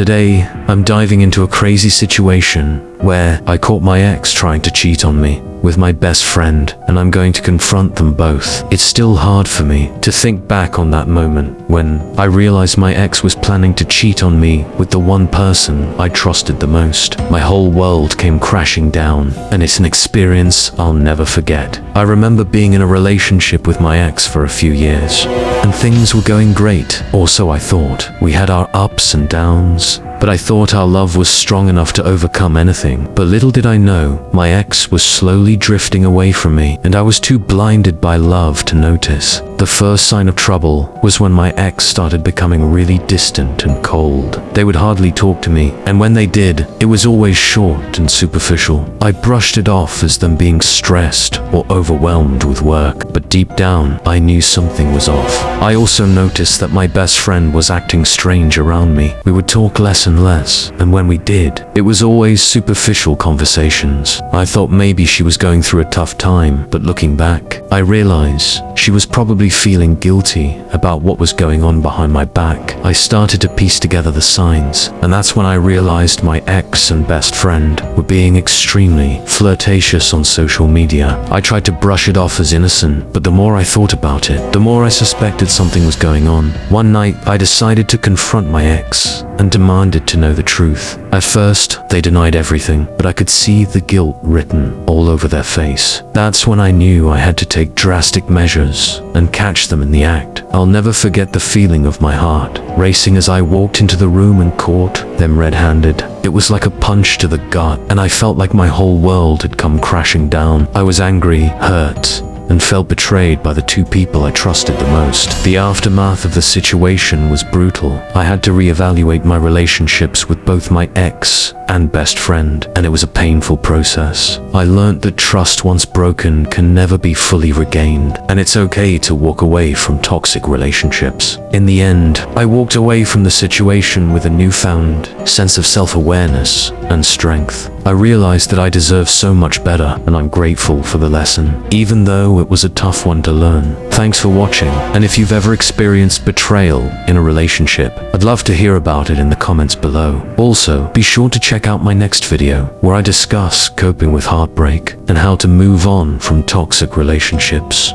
Today, I'm diving into a crazy situation where I caught my ex trying to cheat on me with my best friend, and I'm going to confront them both. It's still hard for me to think back on that moment when I realized my ex was planning to cheat on me with the one person I trusted the most. My whole world came crashing down, and it's an experience I'll never forget. I remember being in a relationship with my ex for a few years, and things were going great, or so I thought. We had our ups and downs, but I thought our love was strong enough to overcome anything. But little did I know, my ex was slowly drifting away from me, and I was too blinded by love to notice. The first sign of trouble was when my ex started becoming really distant and cold. They would hardly talk to me, and when they did, it was always short and superficial. I brushed it off as them being stressed or overwhelmed with work, but deep down, I knew something was off. I also noticed that my best friend was acting strange around me. We would talk less and less, and when we did, it was always superficial conversations. I thought maybe she was going through a tough time, but looking back, I realized she was probably feeling guilty about what was going on behind my back. I started to piece together the signs, and that's when I realized my ex and best friend were being extremely flirtatious on social media. I tried to brush it off as innocent, but the more I thought about it, the more I suspected something was going on. One night, I decided to confront my ex and demanded to know the truth. At first, they denied everything, but I could see the guilt written all over their face. That's when I knew I had to take drastic measures and catch them in the act. I'll never forget the feeling of my heart racing as I walked into the room and caught them red-handed. It was like a punch to the gut, and I felt like my whole world had come crashing down. I was angry, hurt, and felt betrayed by the two people I trusted the most. The aftermath of the situation was brutal. I had to reevaluate my relationships with both my ex and best friend, and it was a painful process. I learned that trust once broken can never be fully regained, and it's okay to walk away from toxic relationships. In the end, I walked away from the situation with a newfound sense of self-awareness and strength. I realized that I deserve so much better, and I'm grateful for the lesson, even though it was a tough one to learn. Thanks for watching, and if you've ever experienced betrayal in a relationship, I'd love to hear about it in the comments below. Also, be sure to check out my next video, where I discuss coping with heartbreak and how to move on from toxic relationships.